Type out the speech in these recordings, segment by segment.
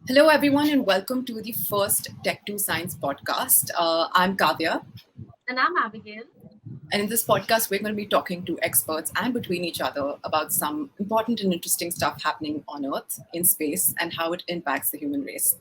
Hello, everyone, and welcome to the first Tech 2 Science podcast. I'm Kavya, And I'm Abigail. and in this podcast, we're going to be talking to experts and between each other about some important and interesting stuff happening on Earth, in space, and how it impacts the human race.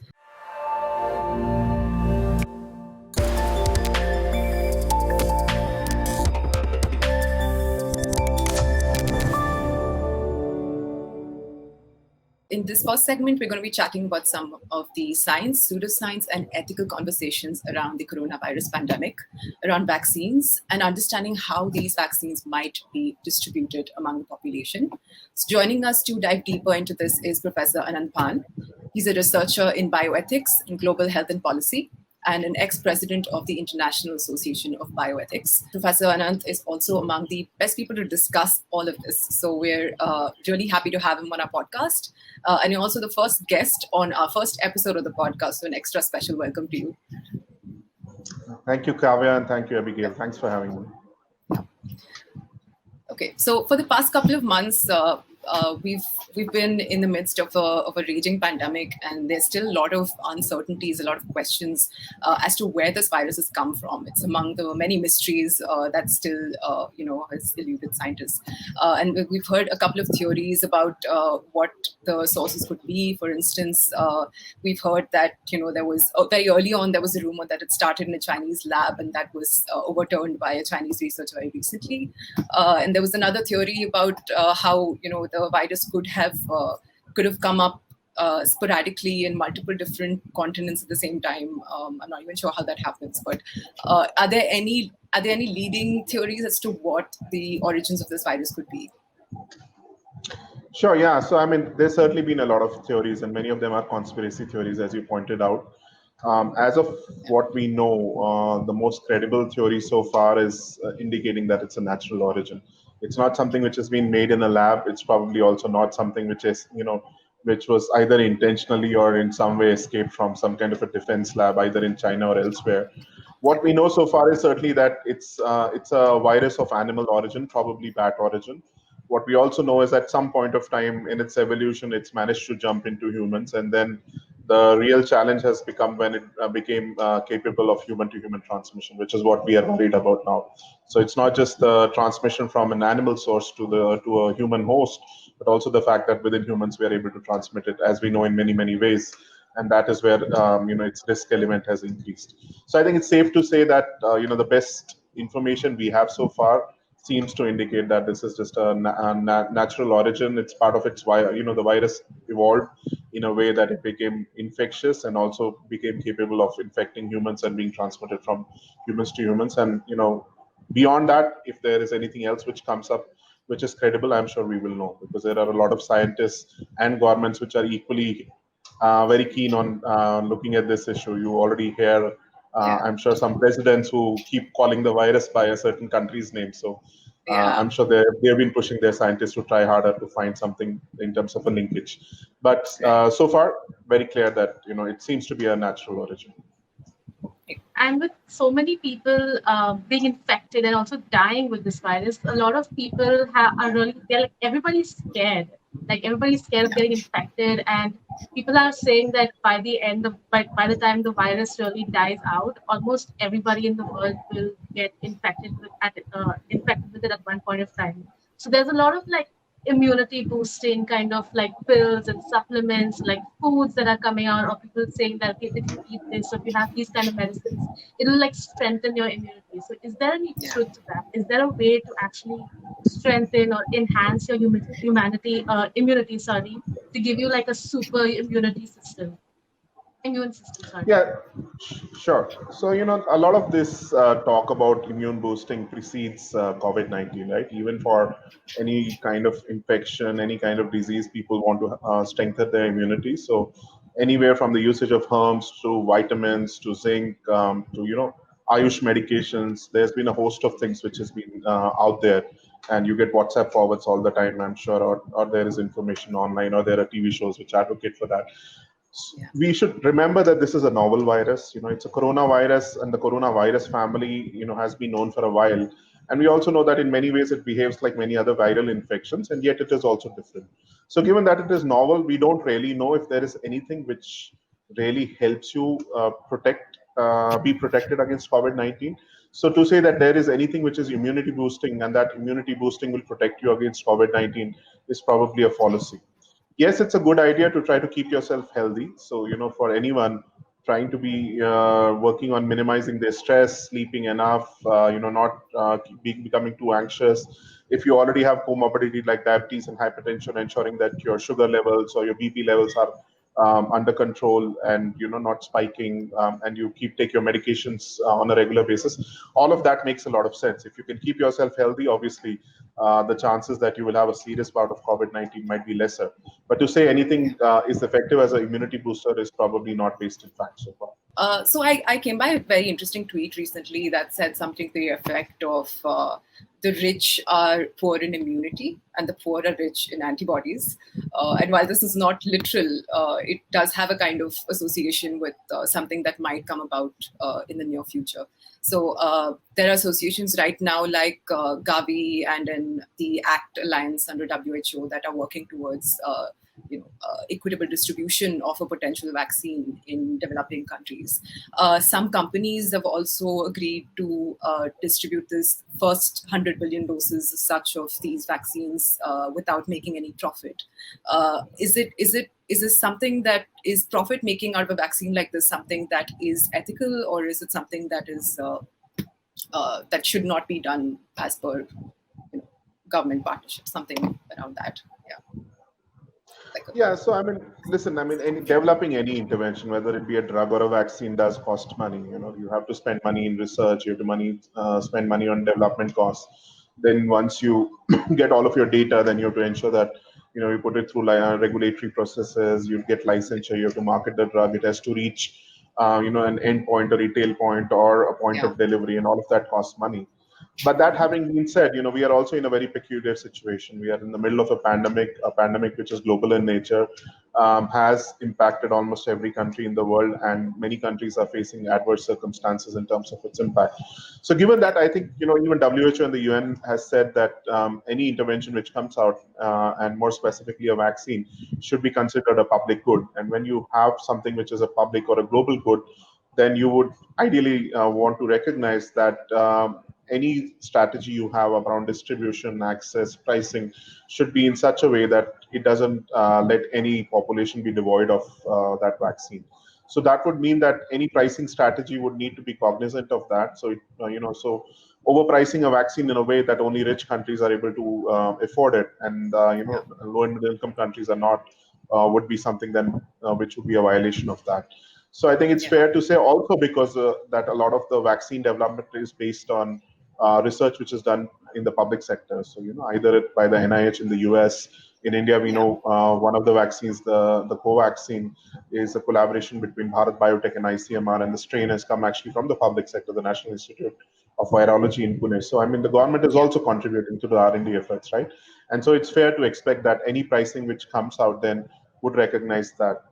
In this first segment, we're going to be chatting about some of the science, pseudoscience, and ethical conversations around the coronavirus pandemic, around vaccines, and understanding how these vaccines might be distributed among the population. So joining us to dive deeper into this is Professor Anant Bhan. He's a researcher in bioethics and global health and policy, and an ex-president of the International Association of Bioethics. Professor Anant is also among the best people to discuss all of this. So we're really happy to have him on our podcast. And you're also the first guest on our first episode of the podcast. So an extra special welcome to you. Thank you, Kavya, and thank you, Abigail. Thanks for having me. Okay, so for the past couple of months, we've been in the midst of a raging pandemic, and there's still a lot of uncertainties, a lot of questions as to where this virus has come from. It's among the many mysteries that still has eluded scientists. And we've heard a couple of theories about what the sources could be. For instance, we've heard that there was very early on there was a rumor that it started in a Chinese lab, and that was overturned by a Chinese researcher very recently. And there was another theory about how the virus could have come up sporadically in multiple different continents at the same time. I'm not even sure how that happens, but are there any leading theories as to what the origins of this virus could be? Sure, yeah. So, there's certainly been a lot of theories, and many of them are conspiracy theories, as you pointed out. As of what we know, the most credible theory so far is indicating that it's a natural origin. It's not something which has been made in a lab. It's probably also not something which is, which was either intentionally or in some way escaped from some kind of a defense lab, either in China or elsewhere. What we know so far is certainly that it's a virus of animal origin, probably bat origin. What we also know is at some point of time in its evolution, it's managed to jump into humans, and then the real challenge has become when it became capable of human-to-human transmission, which is what we are worried about now. So it's not just the transmission from an animal source to a human host, but also the fact that within humans we are able to transmit it, as we know, in many ways, and that is where its risk element has increased. So I think it's safe to say that the best information we have so far seems to indicate that this is just a natural origin. It's part of its the virus evolved in a way that it became infectious and also became capable of infecting humans and being transmitted from humans to humans. And beyond that, if there is anything else which comes up which is credible, I'm sure we will know, because there are a lot of scientists and governments which are equally very keen on looking at this issue. You already hear I'm sure some presidents who keep calling the virus by a certain country's name. So I'm sure they've been pushing their scientists to try harder to find something in terms of a linkage. But so far, very clear that it seems to be a natural origin. And with so many people being infected and also dying with this virus, a lot of people are really, they're like, everybody's scared. Like everybody's scared of getting infected, and people are saying that by the time the virus really dies out, almost everybody in the world will get infected with it at one point of time. So there's a lot of like immunity boosting kind of like pills and supplements, like foods that are coming out, or people saying that okay, if you eat this or if you have these kind of medicines, it'll like strengthen your immunity. So is there any truth to that? Is there a way to actually strengthen or enhance your immunity, sorry, to give you like a super immune system, sorry? Yeah, sure. So, a lot of this talk about immune boosting precedes COVID-19, right? Even for any kind of infection, any kind of disease, people want to strengthen their immunity. So, anywhere from the usage of herbs to vitamins to zinc to, Ayush medications, there's been a host of things which has been out there. And you get WhatsApp forwards all the time, I'm sure, or there is information online, or there are TV shows which advocate for that. We should remember that this is a novel virus. It's a coronavirus, and the coronavirus family, has been known for a while. And we also know that in many ways it behaves like many other viral infections, and yet it is also different. So given that it is novel, we don't really know if there is anything which really helps you be protected against COVID-19. So to say that there is anything which is immunity boosting and that immunity boosting will protect you against COVID-19 is probably a fallacy. Yes, it's a good idea to try to keep yourself healthy. So, for anyone trying to be working on minimizing their stress, sleeping enough, not becoming too anxious. If you already have comorbidity like diabetes and hypertension, ensuring that your sugar levels or your BP levels are under control and not spiking, and you take your medications on a regular basis, all of that makes a lot of sense. If you can keep yourself healthy, obviously the chances that you will have a serious bout of COVID-19 might be lesser. But to say anything is effective as an immunity booster is probably not based in fact so far. So I came by a very interesting tweet recently that said something to the effect of the rich are poor in immunity and the poor are rich in antibodies. And while this is not literal, it does have a kind of association with something that might come about in the near future. So there are associations right now like Gavi and in the ACT Alliance under WHO that are working towards equitable distribution of a potential vaccine in developing countries. Some companies have also agreed to distribute this first 100 billion doses such of these vaccines without making any profit. Is this something that is profit making out of a vaccine like this something that is ethical, or is it something that is that should not be done as per government partnership, something around that? Yeah, so listen, developing any intervention, whether it be a drug or a vaccine, does cost money. You have to spend money in research, you have to spend money on development costs. Then once you get all of your data, then you have to ensure that you put it through regulatory processes, you get licensure, you have to market the drug, it has to reach an end point, a retail point, or a point of delivery, and all of that costs money. But that having been said, we are also in a very peculiar situation. We are in the middle of a pandemic which is global in nature, has impacted almost every country in the world, and many countries are facing adverse circumstances in terms of its impact. So given that, I think, even WHO and the UN has said that any intervention which comes out, and more specifically a vaccine, should be considered a public good. And when you have something which is a public or a global good, then you would ideally want to recognize that any strategy you have around distribution, access, pricing should be in such a way that it doesn't let any population be devoid of that vaccine. So that would mean that any pricing strategy would need to be cognizant of that. So, so overpricing a vaccine in a way that only rich countries are able to afford it, and low and middle income countries are not, would be something then which would be a violation of that. So I think it's fair to say also, because that a lot of the vaccine development is based on research which is done in the public sector. So, either by the NIH in the US. In India, we know one of the vaccines, the Covaxin, is a collaboration between Bharat Biotech and ICMR, and the strain has come actually from the public sector, the National Institute of Virology in Pune. So, the government is also contributing to the R&D efforts, right? And so it's fair to expect that any pricing which comes out then would recognize that.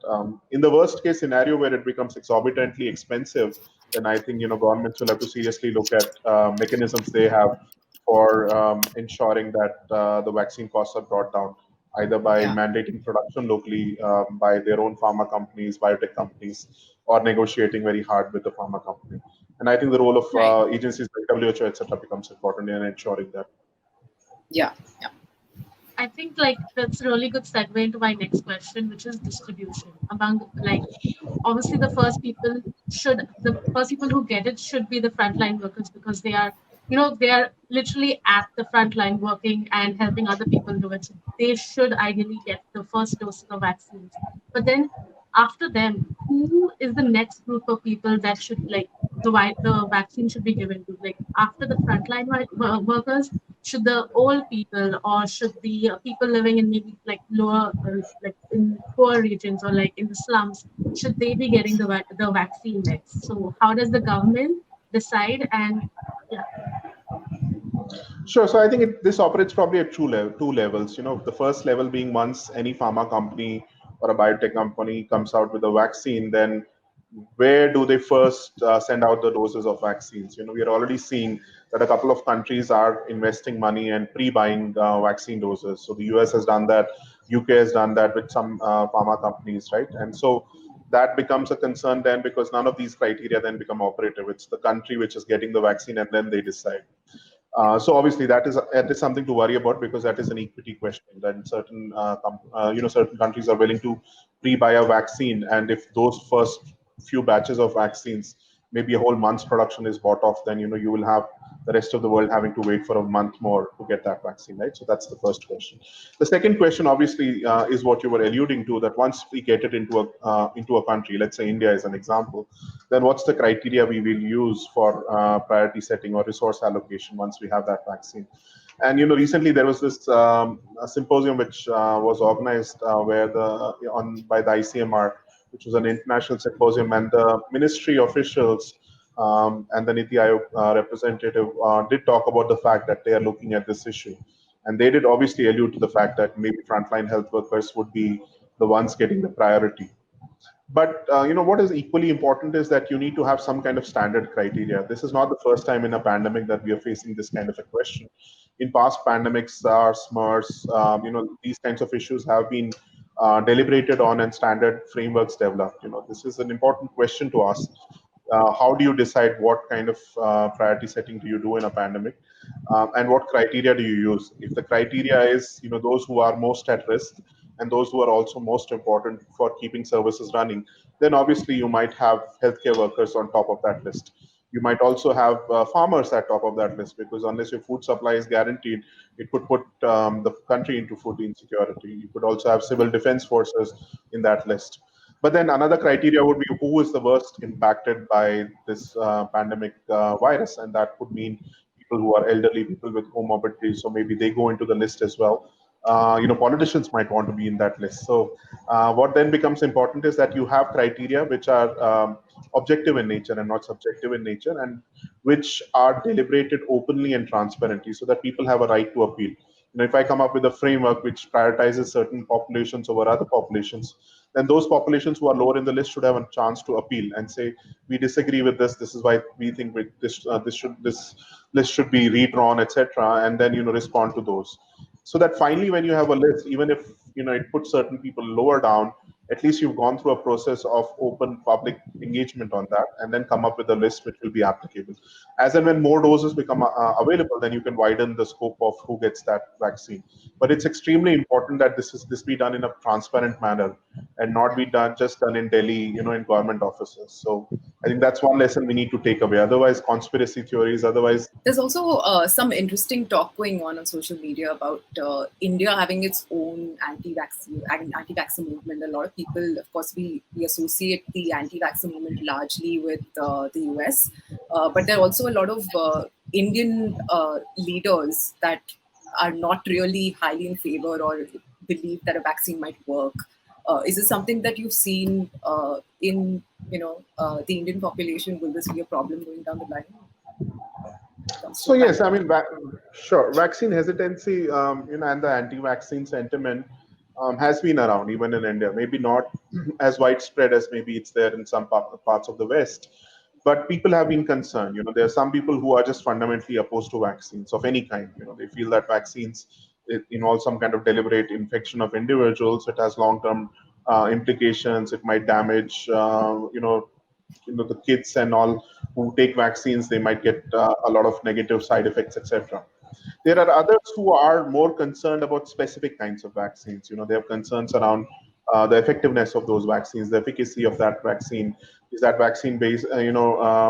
In the worst case scenario where it becomes exorbitantly expensive, then I think governments will have to seriously look at mechanisms they have for ensuring that the vaccine costs are brought down, either by mandating production locally by their own pharma companies, biotech companies, or negotiating very hard with the pharma company. And I think the role of agencies like WHO, etc., becomes important in ensuring that. Yeah. I think that's a really good segue into my next question, which is distribution among obviously the first people who get it should be the frontline workers, because they are they are literally at the front line working and helping other people do it. So they should ideally get the first doses of vaccines. But then after them, who is the next group of people that should the vaccine should be given to? After the frontline workers, should the old people, or should the people living in maybe lower in poor regions, or in the slums, should they be getting the vaccine next? So how does the government decide? And Sure. So I think this operates probably at two levels. The first level being, once any pharma company or a biotech company comes out with a vaccine, then where do they first send out the doses of vaccines? We are already seeing that a couple of countries are investing money and pre-buying vaccine doses. So the US has done that, UK has done that with some pharma companies, right? And so that becomes a concern then, because none of these criteria then become operative. It's the country which is getting the vaccine, and then they decide. So obviously that is something to worry about, because that is an equity question. That certain certain countries are willing to pre-buy a vaccine, and if those first few batches of vaccines, maybe a whole month's production is bought off, then you will have the rest of the world having to wait for a month more to get that vaccine, right? So that's the first question. The second question, obviously, is what you were alluding to, that once we get it into a country, let's say India is an example, then what's the criteria we will use for priority setting or resource allocation once we have that vaccine? And recently there was this a symposium which was organized by the ICMR, which was an international symposium, and the ministry officials and the Niti Aayog representative did talk about the fact that they are looking at this issue. And they did obviously allude to the fact that maybe frontline health workers would be the ones getting the priority. But what is equally important is that you need to have some kind of standard criteria. This is not the first time in a pandemic that we are facing this kind of a question. In past pandemics, SARS, MERS, these kinds of issues have been deliberated on and standard frameworks developed. This is an important question to ask. How do you decide what kind of priority setting do you do in a pandemic, and what criteria do you use? If the criteria is those who are most at risk and those who are also most important for keeping services running, then obviously you might have healthcare workers on top of that list. You might also have farmers at top of that list, because unless your food supply is guaranteed, it could put the country into food insecurity. You could also have civil defense forces in that list. But then another criteria would be who is the worst impacted by this pandemic virus, and that would mean people who are elderly, people with comorbidities, so maybe they go into the list as well. Politicians might want to be in that list. So what then becomes important is that you have criteria which are objective in nature and not subjective in nature, and which are deliberated openly and transparently, so that people have a right to appeal. If I come up with a framework which prioritizes certain populations over other populations, then those populations who are lower in the list should have a chance to appeal and say, we disagree with this. This is why we think this list should be redrawn, etc. And then respond to those, so that finally, when you have a list, even if it puts certain people lower down, at least you've gone through a process of open public engagement on that, and then come up with a list which will be applicable. As and when more doses become available, then you can widen the scope of who gets that vaccine. But it's extremely important that this be done in a transparent manner, and not be just done in Delhi, in government offices. So I think that's one lesson we need to take away. Otherwise, conspiracy theories. Otherwise, there's also some interesting talk going on social media about India having its own anti-vaccine movement. A lot of people, of course, we associate the anti-vaccine movement largely with the US, but there are also a lot of Indian leaders that are not really highly in favor or believe that a vaccine might work. Is this something that you've seen in the Indian population? Will this be a problem going down the line? So yes, I mean, sure. Vaccine hesitancy, and the anti-vaccine sentiment has been around even in India. Maybe not as widespread as maybe it's there in some parts of the West, but people have been concerned. There are some people who are just fundamentally opposed to vaccines of any kind. They feel that vaccines involve some kind of deliberate infection of individuals. It has long-term implications. It might damage, the kids and all who take vaccines. They might get a lot of negative side effects, etc. There are others who are more concerned about specific kinds of vaccines. They have concerns around the effectiveness of those vaccines, the efficacy of that vaccine. Is that vaccine based,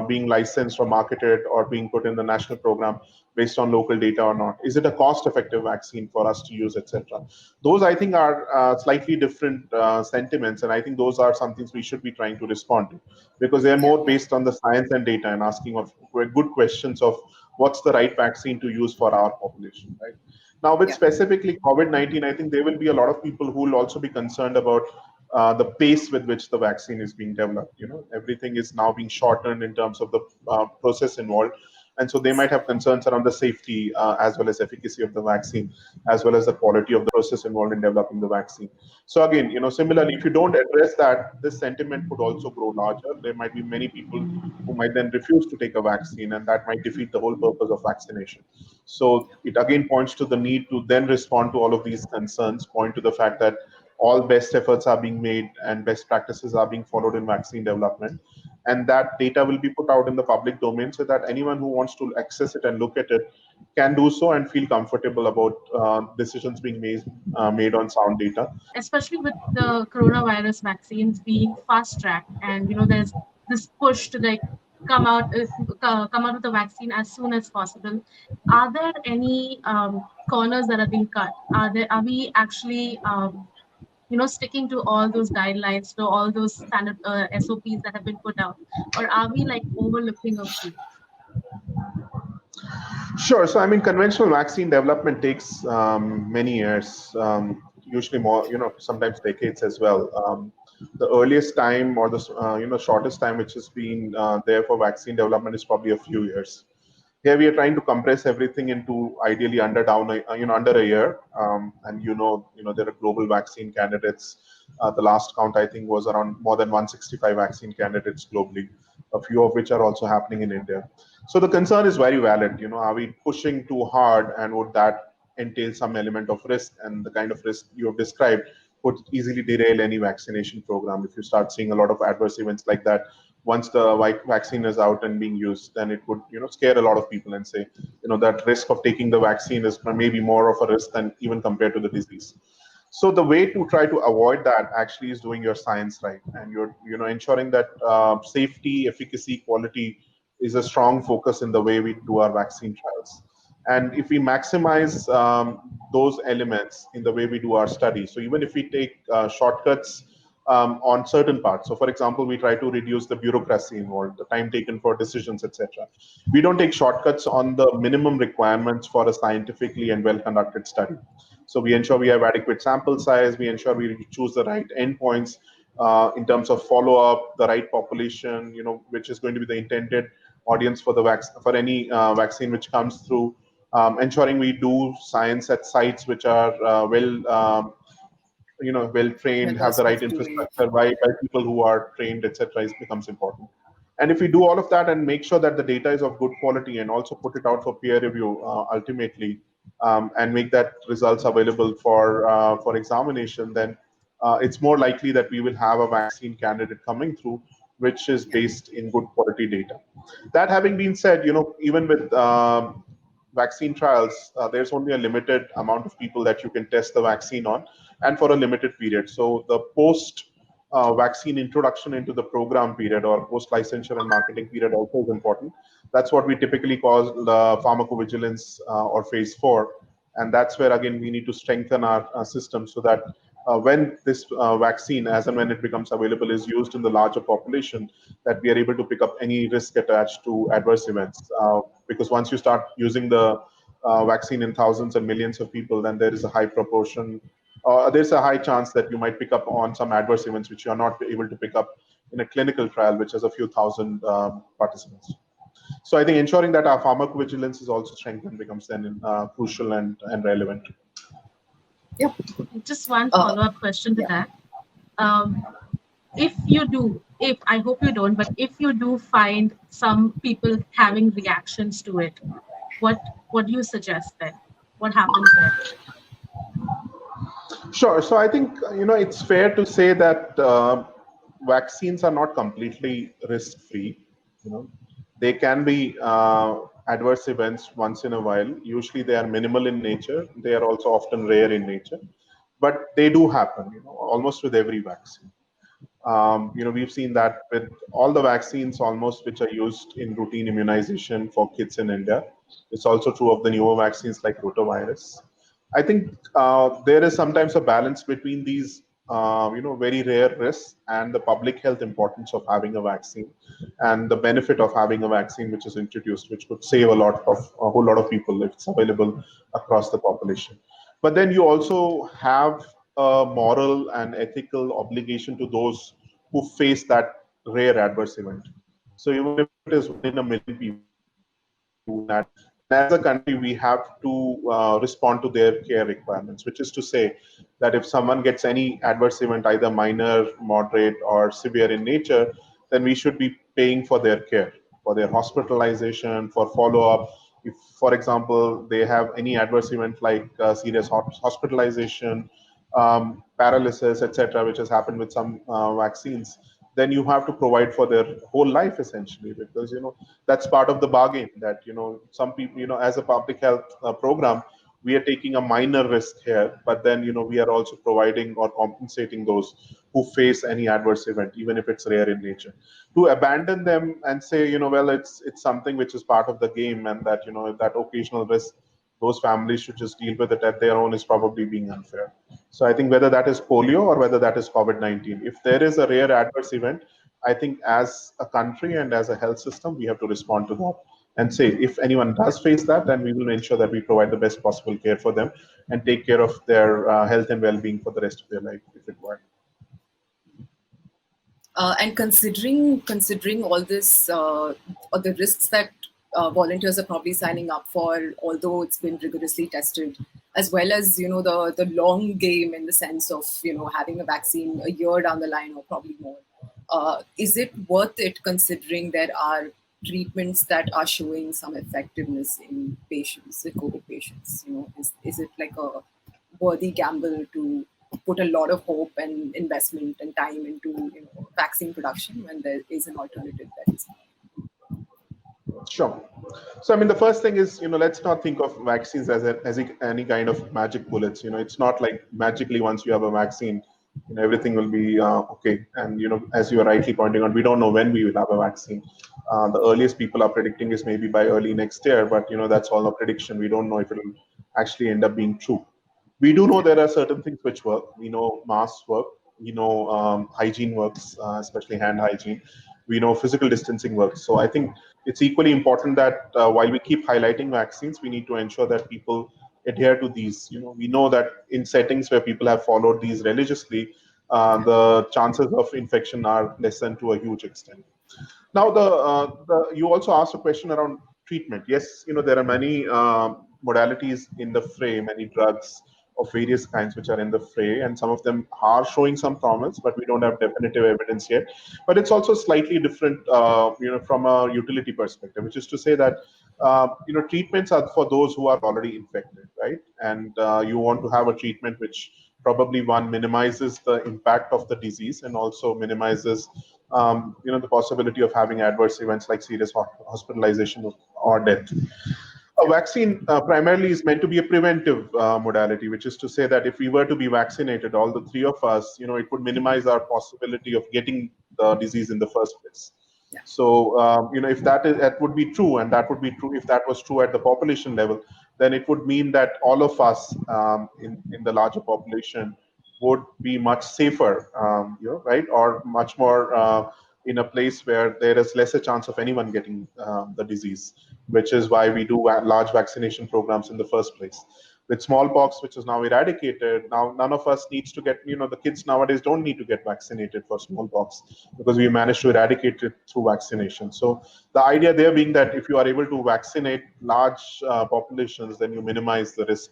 being licensed or marketed or being put in the national program based on local data or not? Is it a cost-effective vaccine for us to use, etc.? Those, I think, are slightly different sentiments, and I think those are some things we should be trying to respond to, because they are more based on the science and data and asking of good questions of what's the right vaccine to use for our population, right? Now, with specifically COVID-19, I think there will be a lot of people who will also be concerned about the pace with which the vaccine is being developed. Everything is now being shortened in terms of the process involved. And so they might have concerns around the safety as well as efficacy of the vaccine, as well as the quality of the process involved in developing the vaccine. So again, similarly, if you don't address that, this sentiment could also grow larger. There might be many people who might then refuse to take a vaccine, and that might defeat the whole purpose of vaccination. So it again points to the need to then respond to all of these concerns, point to the fact that all best efforts are being made and best practices are being followed in vaccine development. And that data will be put out in the public domain so that anyone who wants to access it and look at it can do so and feel comfortable about decisions being made on sound data. Especially with the coronavirus vaccines being fast tracked, and there's this push to like come out come out with the vaccine as soon as possible. Are there any corners that are being cut? Are we actually sticking to all those guidelines, to all those standard SOPs that have been put out, or are we like overlooking a few? Sure. So, I mean, conventional vaccine development takes many years, usually more, sometimes decades as well. The earliest time or the shortest time which has been there for vaccine development is probably a few years. Here we are trying to compress everything into ideally under a year, and there are global vaccine candidates. The last count I think was around more than 165 vaccine candidates globally, a few of which are also happening in India. So the concern is very valid. Are we pushing too hard, and would that entail some element of risk? And the kind of risk you have described could easily derail any vaccination program. If you start seeing a lot of adverse events like that, once the vaccine is out and being used, then it would scare a lot of people and say that risk of taking the vaccine is maybe more of a risk than even compared to the disease. So the way to try to avoid that actually is doing your science right, and you're ensuring that safety, efficacy, quality is a strong focus in the way we do our vaccine trials. And if we maximize those elements in the way we do our study, so even if we take shortcuts on certain parts. So, for example, we try to reduce the bureaucracy involved, the time taken for decisions, etc. We don't take shortcuts on the minimum requirements for a scientifically and well-conducted study. So we ensure we have adequate sample size. We ensure we choose the right endpoints in terms of follow-up, the right population, which is going to be the intended audience for the for any vaccine which comes through. Ensuring we do science at sites which are well trained, have the right infrastructure by people who are trained, etc. becomes important. And if we do all of that and make sure that the data is of good quality and also put it out for peer review ultimately, and make that results available for examination, then it's more likely that we will have a vaccine candidate coming through which is based in good quality data. That having been said, even with vaccine trials, there's only a limited amount of people that you can test the vaccine on, and for a limited period. So the post vaccine introduction into the program period or post licensure and marketing period also is important. That's what we typically call the pharmacovigilance or phase 4. And that's where, again, we need to strengthen our system so that when this vaccine, as and when it becomes available, is used in the larger population, that we are able to pick up any risk attached to adverse events. Because once you start using the vaccine in thousands and millions of people, then there is a high proportion, there's a high chance that you might pick up on some adverse events which you are not able to pick up in a clinical trial, which has a few thousand participants. So I think ensuring that our pharmacovigilance is also strengthened becomes then crucial and relevant. Yeah. Just one follow-up question to that. If you do, I hope you don't, but if you do find some people having reactions to it, what do you suggest then? What happens then? Sure. So I think it's fair to say that vaccines are not completely risk-free. They can be adverse events once in a while. Usually they are minimal in nature. They are also often rare in nature, but they do happen. Almost with every vaccine. We've seen that with all the vaccines almost which are used in routine immunization for kids in India. It's also true of the newer vaccines like rotavirus. I think there is sometimes a balance between these, very rare risks and the public health importance of having a vaccine, and the benefit of having a vaccine which is introduced, which could save a whole lot of people if it's available across the population. But then you also have a moral and ethical obligation to those who face that rare adverse event. So even if it is 1 in a million people, do that. And as a country, we have to respond to their care requirements, which is to say that if someone gets any adverse event, either minor, moderate, or severe in nature, then we should be paying for their care, for their hospitalization, for follow-up. If, for example, they have any adverse event like serious hospitalization, paralysis, etc., which has happened with some vaccines, then you have to provide for their whole life essentially, because that's part of the bargain. That some people, as a public health program, we are taking a minor risk here, but then we are also providing or compensating those who face any adverse event, even if it's rare in nature. To abandon them and say, well, it's something which is part of the game, and that that occasional risk, those families should just deal with it at their own, is probably being unfair. So I think whether that is polio or whether that is COVID-19, if there is a rare adverse event, I think as a country and as a health system, we have to respond to that and say, if anyone does face that, then we will ensure that we provide the best possible care for them and take care of their health and well-being for the rest of their life, if required. And considering all this, or the risks that volunteers are probably signing up for, although it's been rigorously tested, as well as the long game in the sense of having a vaccine a year down the line or probably more, is it worth it considering there are treatments that are showing some effectiveness in patients, with COVID patients? Is it like a worthy gamble to put a lot of hope and investment and time into vaccine production when there is an alternative that is? Sure. So, I mean, the first thing is, let's not think of vaccines as any kind of magic bullets. It's not like magically once you have a vaccine, everything will be okay. And, as you are rightly pointing out, we don't know when we will have a vaccine. The earliest people are predicting is maybe by early next year, but, that's all a prediction. We don't know if it will actually end up being true. We do know there are certain things which work. We know masks work. We know hygiene works, especially hand hygiene. We know physical distancing works. So I think it's equally important that while we keep highlighting vaccines, we need to ensure that people adhere to these. We know that in settings where people have followed these religiously, the chances of infection are lessened to a huge extent. Now, you also asked a question around treatment. Yes, there are many modalities in the fray, many drugs of various kinds which are in the fray, and some of them are showing some promise, but we don't have definitive evidence yet. But it's also slightly different, from a utility perspective, which is to say that treatments are for those who are already infected, right? And you want to have a treatment which probably one minimizes the impact of the disease and also minimizes the possibility of having adverse events like serious hospitalization or death. A vaccine primarily is meant to be a preventive modality, which is to say that if we were to be vaccinated, all the three of us, it would minimize our possibility of getting the disease in the first place. Yeah. So, if that would be true, and that would be true if that was true at the population level, then it would mean that all of us in the larger population would be much safer, right, or much more in a place where there is lesser chance of anyone getting the disease, which is why we do large vaccination programs in the first place. With smallpox, which is now eradicated, now none of us needs to get, the kids nowadays don't need to get vaccinated for smallpox because we managed to eradicate it through vaccination. So the idea there being that if you are able to vaccinate large populations, then you minimize the risk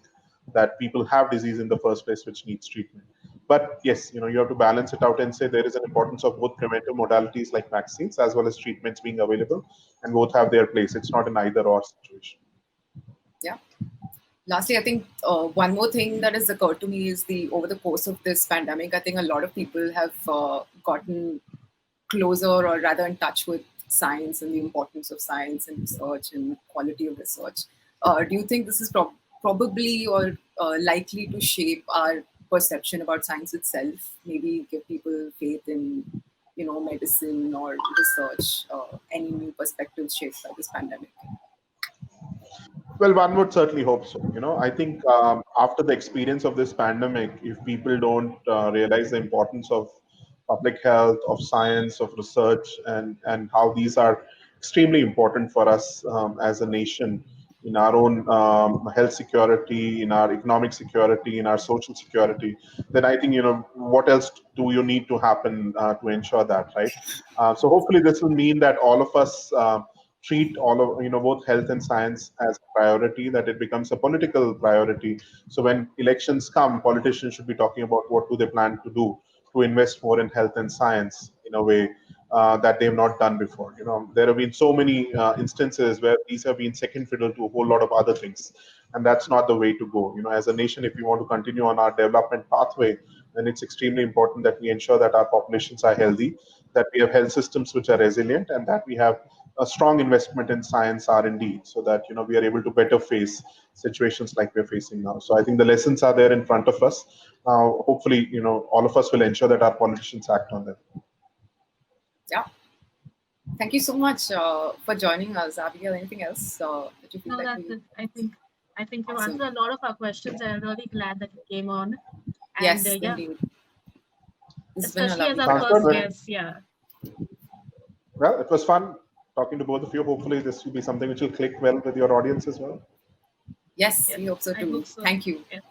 that people have disease in the first place, which needs treatment. But yes, you have to balance it out and say there is an importance of both preventive modalities like vaccines as well as treatments being available, and both have their place. It's not an either or situation. Yeah. Lastly, I think one more thing that has occurred to me is over the course of this pandemic, I think a lot of people have gotten closer, or rather in touch with science and the importance of science and research and quality of research. Do you think this is probably or likely to shape our perception about science itself? Maybe give people faith in, medicine or research, any new perspectives shaped by this pandemic? Well, one would certainly hope so. I think after the experience of this pandemic, if people don't realize the importance of public health, of science, of research, and how these are extremely important for us as a nation, in our own health security, in our economic security, in our social security, then I think, what else do you need to happen to ensure that, right? So hopefully this will mean that all of us treat all of both health and science as a priority, that it becomes a political priority. So when elections come, politicians should be talking about what do they plan to do to invest more in health and science in a way that they have not done before. There have been so many instances where these have been second fiddle to a whole lot of other things, and that's not the way to go. As a nation, if we want to continue on our development pathway, then it's extremely important that we ensure that our populations are healthy, that we have health systems which are resilient, and that we have a strong investment in science R&D, so that we are able to better face situations like we're facing now. So I think the lessons are there in front of us. Hopefully, all of us will ensure that our politicians act on them. Yeah. Thank you so much for joining us, Abigail. Anything else that you feel No, like that's it. I think you Awesome. answered a lot of our questions, and I'm really glad that you came on. And Yes, yeah, indeed. This has been a especially as lovely our Sounds first good. guest. Yeah. Well, it was fun talking to both of you. Hopefully, this will be something which will click well with your audience as well. Yes, Yes, we hope so I too. hope so. Thank you. Yes.